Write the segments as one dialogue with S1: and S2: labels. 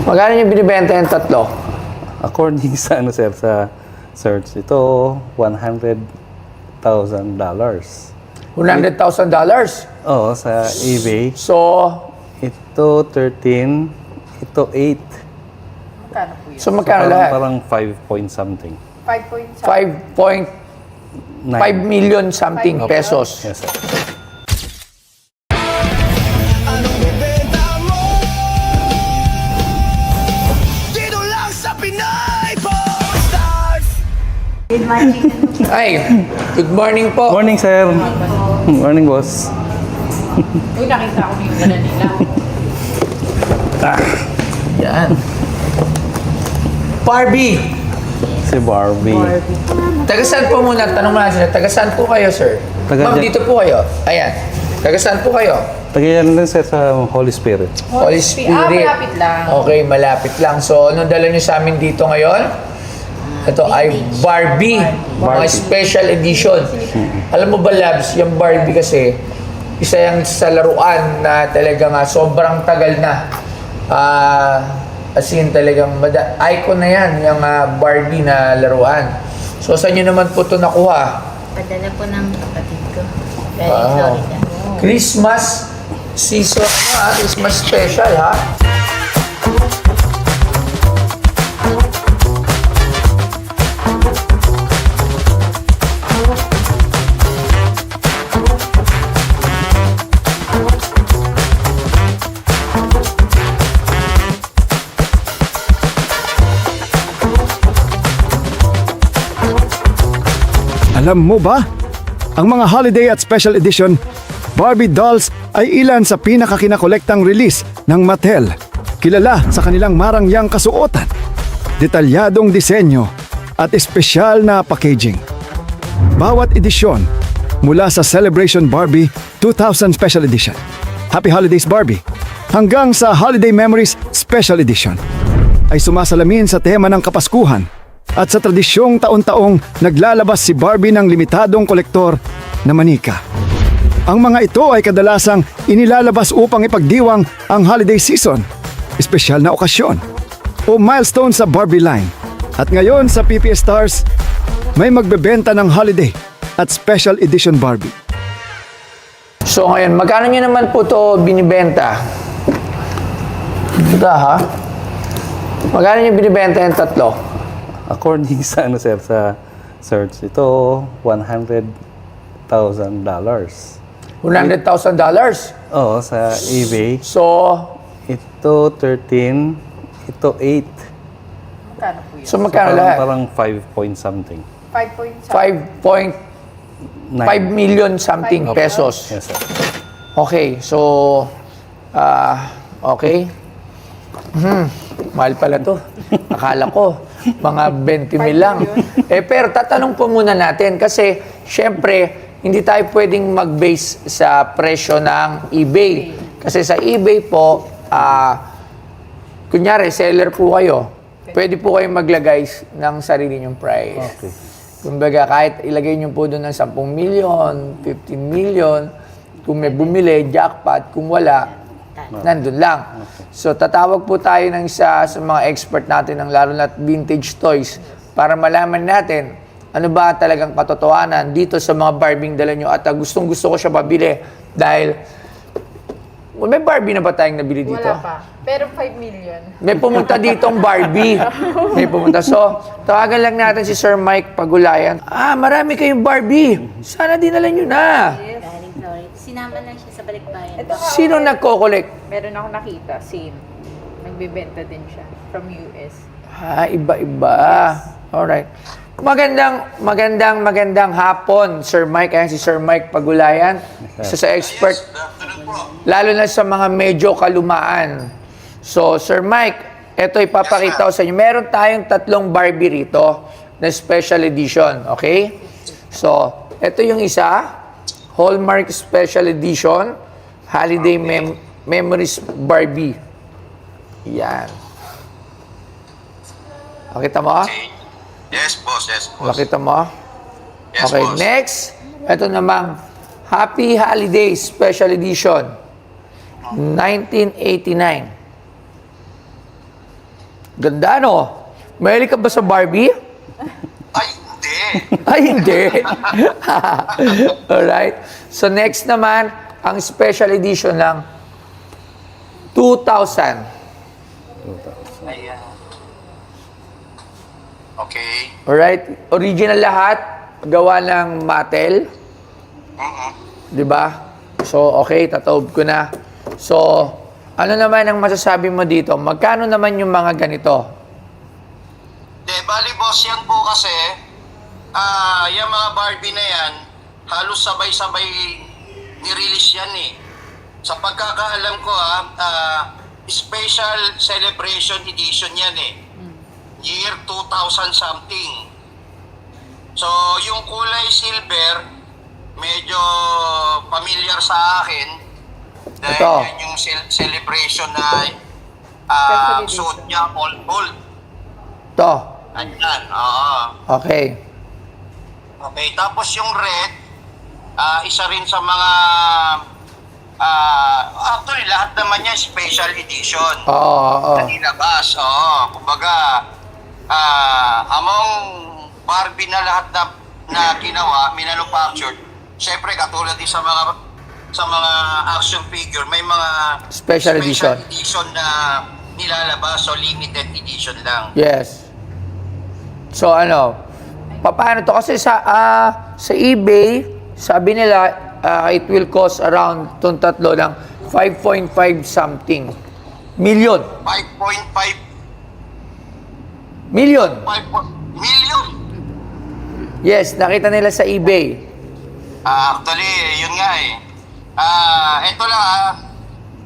S1: Magkano yung binibenta yung tatlo?
S2: According sa ano sir, sa search, ito $100,000.
S1: $100,000.
S2: Oo, sa eBay.
S1: So,
S2: Ito 13, ito 8.
S3: Magkano po yun?
S1: so magkano lahat?
S2: Parang 5 point something.
S3: 5.7.
S1: 5.5 million something pesos.
S2: Yes sir.
S4: Anong ibenta mo? Dito lang sa Pinay Pawn Stars.
S5: Good morning.
S1: Ay, good morning po.
S2: Morning sir. Morning boss.
S3: Uy, nakita ko yung gana nila.
S1: Yan. Barbie.
S2: Si Barbie.
S1: Taga saan po muna? Tanong mo na sila. Taga saan po kayo, sir?
S2: Taga
S1: Ma'am,
S2: dyan.
S1: dito po kayo. Ayan. Taga saan po kayo?
S2: Tagayan din sir sa Holy Spirit.
S1: Holy Spirit.
S3: malapit lang.
S1: Okay, malapit lang. So, anong dala nyo sa amin dito ngayon? Ito ay Barbie. Mga special edition. Alam mo ba, Labs, yung Barbie kasi, isa yung sa laruan na talagang sobrang tagal na. As in talagang icon na yan, yung Barbie na laruan. So, saan nyo naman po ito nakuha?
S5: Padala po ng kapatid ko. Very
S1: Wow.
S5: sorry na.
S1: Christmas season, Christmas special, ha?
S6: Alam mo ba? Ang mga holiday at special edition Barbie dolls ay ilan sa pinakakinakolektang release ng Mattel. Kilala sa kanilang marangyang kasuotan, detalyadong disenyo at espesyal na packaging. Bawat edisyon mula sa Celebration Barbie 2000 Special Edition, Happy Holidays Barbie, hanggang sa Holiday Memories Special Edition ay sumasalamin sa tema ng Kapaskuhan at sa tradisyong taon-taong naglalabas si Barbie ng limitadong kolektor na manika. Ang mga ito ay kadalasang inilalabas upang ipagdiwang ang holiday season, espesyal na okasyon, o milestone sa Barbie line. At ngayon sa PPS Stars, may magbebenta ng holiday at special edition Barbie.
S1: So ngayon, magkano nyo naman po ito binibenta? Ito ha? Magkano nyo binibenta yung tatlo?
S2: According sa ano sir, sa search, ito $100,000.
S1: $100,000.
S2: Oo, sa eBay.
S1: So,
S2: Ito 13, ito 8.
S3: Magkano po yun?
S1: so magkano lahat?
S2: Parang 5 point something.
S3: 5.7.
S1: 5.5 million something pesos.
S2: Yes sir.
S1: Okay, so, okay. Mahal pala to. Akala ko, mga 20 mil lang. Pero tatanong po muna natin kasi, syempre, hindi tayo pwedeng mag-base sa presyo ng eBay. Kasi sa eBay po, kunyari, seller po kayo, pwede po kayong maglagay ng sarili nyong price.
S2: Okay.
S1: Kumbaga, kahit ilagay nyo po doon ng 10 million, 15 million, kung may bumili, jackpot, kung wala, nandun lang. So, tatawag po tayo ng isa sa mga expert natin, ng lalo na vintage toys, para malaman natin ano ba talagang katotohanan dito sa mga Barbie dala nyo. At gustong-gusto ko siya mabili dahil may Barbie na ba tayong nabili dito?
S3: Wala pa. Pero 5 million.
S1: May pumunta ditong Barbie. May pumunta. So, tawagan lang natin si Sir Mike Pagulayan. Marami kayong Barbie. Sana dinala nyo na.
S5: Very sorry. Sinama lang siya sa balikbayan.
S3: Ito nga,
S1: Sino nagko-collect?
S3: meron ako nakita. Same. Nagbebenta din siya. From US.
S1: Iba-iba. Alright. Magandang hapon, Sir Mike. Ayan si Sir Mike Pagulayan. Isa sa expert. Lalo na sa mga medyo kalumaan. So, Sir Mike, ito ipapakita ko sa inyo. Meron tayong 3 Barbie rito na special edition. Okay? So, ito yung isa. Hallmark Special Edition. Holiday Memories Barbie. Yan. Nakita mo?
S7: Yes, boss. Yes, boss.
S1: Nakita mo?
S7: Yes,
S1: Okay,
S7: boss.
S1: next. Ito namang Happy Holidays Special Edition. 1989. Ganda, no? Mahilig ka ba sa Barbie?
S7: Ay, hindi.
S1: Ay, hindi. Alright. So, next naman, ang special edition lang, 2,000.
S7: Ayan. Okay.
S1: Alright? Original lahat, gawa ng Mattel. Di ba? So, okay, tataob ko na. So, ano naman ang masasabi mo dito? Magkano naman yung mga ganito?
S7: Bali boss, yan po kasi, yung mga Barbie na yan, halos sabay-sabay nirelease yan eh. Sa pagkakaalam ko special celebration edition yan eh. Year 2000 something. So, yung kulay silver, medyo familiar sa akin. Dahil
S1: Ito.
S7: yan yung celebration na
S3: Special edition.
S7: suot niya all gold.
S1: To.
S7: Ayan, oo.
S1: Okay.
S7: Okay, tapos yung red, isa rin sa mga, actually lahat naman yan special edition.
S1: Oo.
S7: Na nilabas, oo. Kumbaga, among Barbie na lahat na ginawa, manufactured, syempre katulad din sa mga action figure, may mga
S1: Special edition.
S7: edition na nilalabas, so limited edition lang.
S1: Yes. So, ano, paano to? Kasi sa eBay, sabi nila, it will cost around itong tatlo ng 5.5 something million.
S7: 5.5
S1: Million.
S7: million.
S1: Yes, nakita nila sa eBay.
S7: Actually, yun nga eh. Ito lang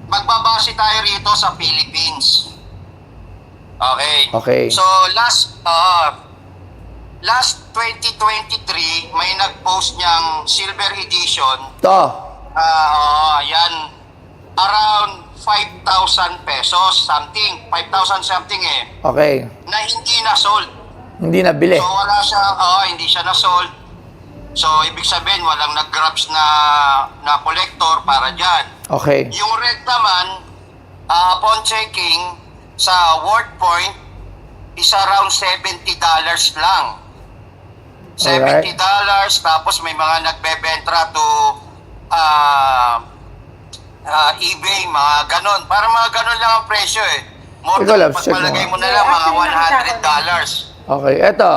S7: magbabase tayo rito sa Philippines. Okay.
S1: Okay.
S7: So last 2023 may nag-post niyang silver edition.
S1: To.
S7: Yan around 5,000 pesos something, 5,000 something eh,
S1: Okay.
S7: na hindi na sold.
S1: Hindi nabili.
S7: So wala siya, hindi siya na-sold. So ibig sabihin walang nag-grabs na collector para diyan.
S1: Okay.
S7: Yung red naman, upon checking sa WorthPoint, is around $70 lang. $70, tapos may mga nagbebentra to eBay, mga ganon. Para mga ganon lang ang presyo eh. More
S1: Ikaw, Labs, check mo
S7: pagpalagay
S1: nga.
S7: mo na lang mga $100.
S1: Okay, eto.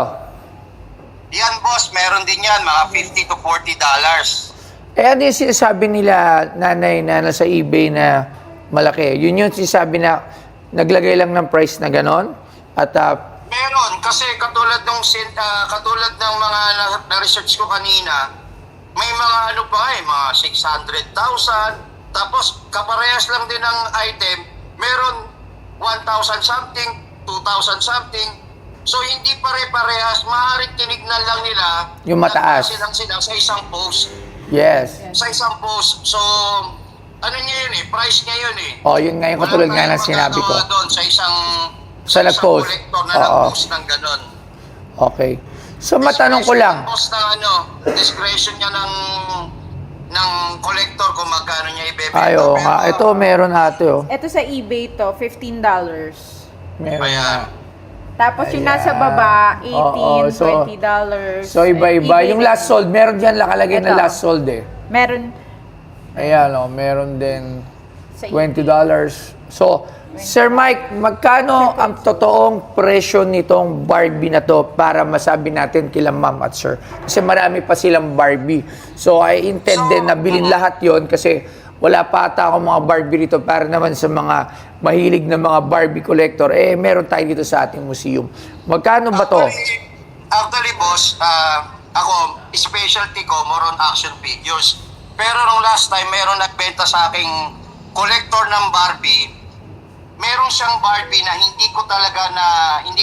S7: Yan boss, meron din yan, mga $50 to $40.
S1: Ano yung sinasabi nila, nanay, na nasa eBay na malaki? Yun yung sinasabi na naglagay lang ng price na ganon? At
S7: Meron, kasi katulad ng mga na-research ko kanina, may mga ano pa mga 600,000, tapos kaparehas lang din ng item, meron 1,000 something, 2,000 something, so hindi pare-parehas, maaaring tinignan lang nila
S1: Yung mataas.
S7: silang sa isang post.
S1: yes.
S7: Sa isang post, so ano niya yun price niya yun
S1: Oh, yun nga yung katulad nga na sinabi ko.
S7: Doon sa isang
S1: Sa nag-post.
S7: collector na
S1: Oo.
S7: nag-post ng ganon.
S1: Okay. So, matanong ko lang.
S7: Post ng discretion niya ng collector kung magkano niya ibebenta.
S1: Ay, oo nga. Ito, meron ate, oh.
S3: Ito sa eBay to, $15.
S1: Meron
S7: Ayan.
S1: nga.
S3: Tapos yung
S1: Ayan.
S3: nasa baba, $18,
S1: Oo, so-
S3: $20.
S1: So, iba-iba.
S3: eBay
S1: Yung last sold, meron dyan nakalagay na
S3: Ito.
S1: last sold eh.
S3: Meron
S1: Ayan, oh, meron din
S3: sa
S1: $20. So, Sir Mike, magkano ang totoong presyo nitong Barbie na to para masabi natin kila ma'am at sir? Kasi marami pa silang Barbie. So, I intend din na bilhin lahat yon kasi wala pa ata akong mga Barbie rito para naman sa mga mahilig na mga Barbie collector. Meron tayo dito sa ating museum. Magkano ba to?
S7: Actually, boss, ako, specialty ko, more on action figures. Pero nung last time, meron nagbenta sa aking collector ng Barbie. Meron siyang Barbie na hindi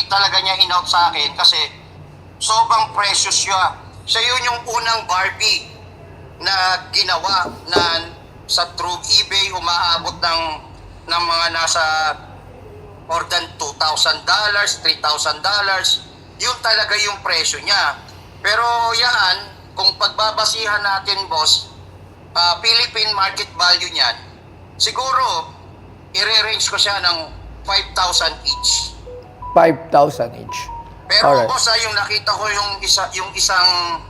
S7: talaga niya in-out sa akin kasi sobrang precious siya. Siya yun yung unang Barbie na ginawa na sa through eBay umaabot ng mga nasa more than $2,000, $3,000. Yun talaga yung presyo niya. Pero yan, kung pagbabasihan natin, boss, Philippine market value niyan, siguro i-range ko siya ng 5,000 each.
S1: 5,000 each.
S7: Pero
S1: Alright.
S7: boss, yung nakita ko yung isang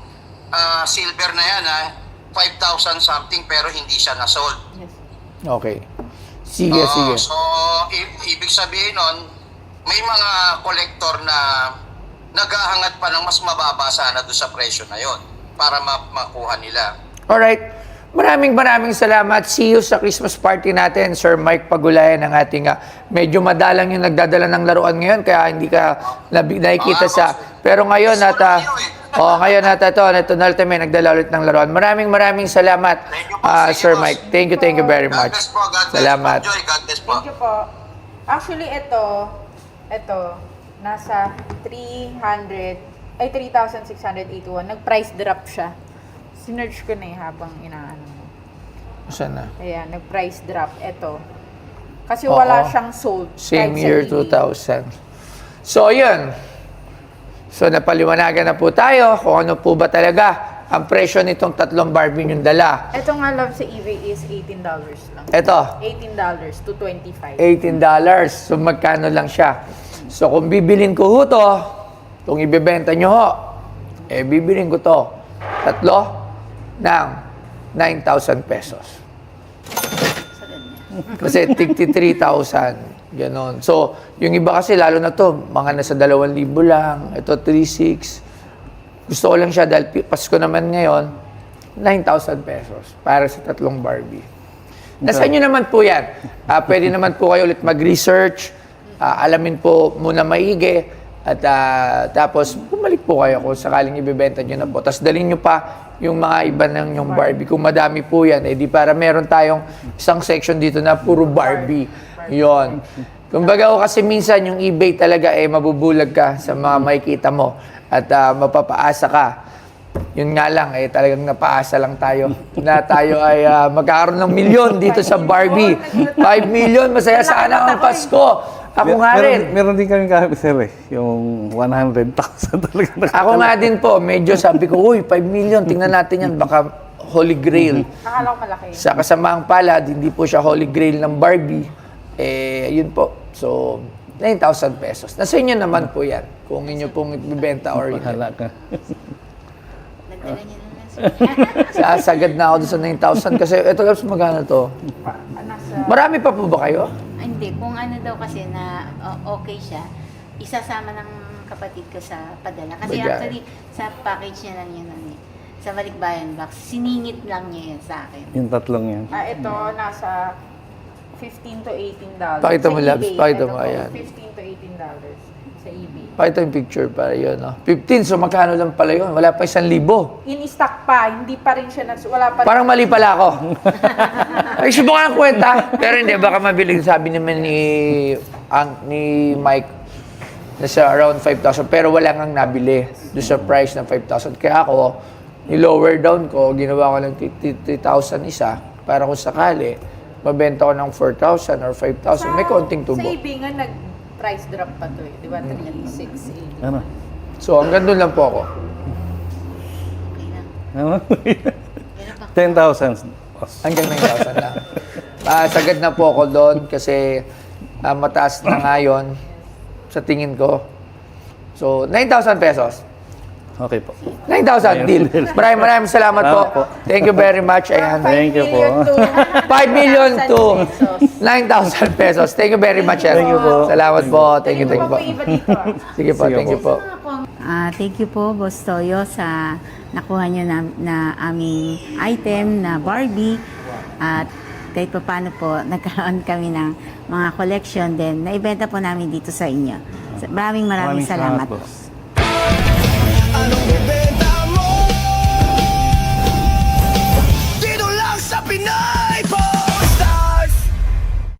S7: silver na yan, 5,000 something pero hindi siya na-sold.
S3: Yes.
S1: Okay. Sige, sige.
S7: So, ibig sabihin nun, may mga kolektor na naghahangat pa ng mas mababa sana doon sa presyo na yon para makuha nila.
S1: Alright. Maraming salamat. See you sa Christmas party natin, Sir Mike Pagulayan, ng ating medyo madalang yung nagdadala ng laruan ngayon, kaya hindi ka nakikita sa... Pero ngayon ngayon ito na may nagdala ulit ng laruan. Maraming salamat,
S7: Thank you po. Sige,
S1: Sir
S7: boss.
S1: Mike. Thank you very
S7: God
S1: much.
S7: bless po, God bless.
S1: Salamat.
S7: Enjoy, God bless po.
S3: Thank you po. Actually, ito, nasa 3,681. Nag-price drop siya. Sinerge ko na habang inaano mo.
S1: Saan na?
S3: Ayan, nag-price drop. Ito. Kasi
S1: Oo.
S3: wala siyang sold.
S1: Same
S3: kahit sa
S1: year,
S3: eBay.
S1: 2000. So, yun. So, napaliwanagan na po tayo kung ano po ba talaga ang presyo nitong tatlong Barbie yung dala.
S3: Ito nga love sa eBay is $18 lang.
S1: Ito,
S3: $18 to $25.
S1: $18. So, magkano lang siya. So, kung bibilin ko ho to, kung ibebenta nyo ho, bibilin ko to, tatlo ng 9,000 pesos. Kasi tigti 3,000. Ganon. So, yung iba kasi, lalo na to, mga nasa 2,000 lang. Ito, 3,600. Gusto ko lang siya dahil Pasko naman ngayon, 9,000 pesos para sa tatlong Barbie. Nasa inyo naman po yan. Pwede naman po kayo ulit mag-research. Alamin po muna maigi. At tapos, bumalik po kayo kung sakaling ibibenta nyo na po. Tapos dalhin nyo pa yung mga iba ng yung Barbie. Kung madami po yan, di para meron tayong isang section dito na puro Barbie. Yon. Kumbaga kasi minsan yung eBay talaga mabubulag ka sa mga makikita mo at mapapaasa ka. Yun nga lang, talagang napaasa lang tayo na tayo ay magkakaroon ng milyon dito sa Barbie. 5 million, masaya sana ang Pasko. Ako nga rin.
S2: Meron din kami kami, sir, yung 100,000 talaga.
S1: Ako nga din po, medyo sabi ko, uy, 5 million, tingnan natin yan, baka Holy Grail.
S3: Akala ko malaki.
S1: Sa kasamaang palad, hindi po siya Holy Grail ng Barbie. Yun po. So, 9,000 pesos. Nasa inyo naman po yan, kung inyo pong ibibenta or hindi.
S2: Bahala ka.
S5: Nagdala niya na lang.
S1: Sasagad na ako doon sa 9,000 kasi ito lang magkano to. Marami pa po ba kayo?
S5: Hindi, kung ano daw kasi na okay siya, isasama ng kapatid ko sa padala. Kasi
S1: Bagay.
S5: actually, sa package niya lang yun, sa Balikbayan box, siningit lang niya yan sa akin.
S2: Yung tatlong yan.
S3: Ito, nasa $15 to $18.
S1: Pakita mo,
S3: Sa
S1: Labs.
S3: eBay.
S1: Pakita
S3: Ito
S1: mo,
S3: po,
S1: ayan.
S3: $15 to $18 sa eBay.
S1: Pakita yung picture para yun. No? 15, so magkano lang pala yun? Wala pa 1,000.
S3: In stock pa, hindi pa rin siya, wala pa rin.
S1: Parang mali pala ako. Ay, subukan ang kwenta. Pero hindi, baka mabilis. Sabi naman ni Mike, nasa around 5,000. Pero wala ngang nabili doon sa price ng 5,000. Kaya ako, ni-lower down ko, ginawa ko ng 3,000 isa para kung sakali, mabenta ko ng 4,000 or 5,000. May konting tubo.
S3: Sa eBay nga, nag-price drop pa to di ba? 3,680.
S2: Ano?
S1: So, hanggang doon lang po ako.
S5: Okay lang.
S2: Ano?
S5: Meron pa.
S2: 10,000.
S1: Hanggang 9,000 lang. Sagad na po ako doon kasi mataas na ngayon sa tingin ko. So, 9,000 pesos.
S2: Okay po.
S1: 9,000 deal. Maraming salamat po.
S2: Salamat po.
S1: Thank you very much. Ayan.
S2: Thank you po.
S1: 5 million to 9,000 pesos. Thank you very much. Thank
S2: you po.
S1: Salamat po. Thank you po.
S3: Iba dito.
S1: Sige po,
S2: Sige
S1: thank you po.
S8: Thank you po, Boss Toyo, sa nakuha nyo na aming item na Barbie. At kahit pa paano po, nagkaroon kami ng mga collection din na ibenta po namin dito sa inyo. Maraming salamat po.
S2: Boss.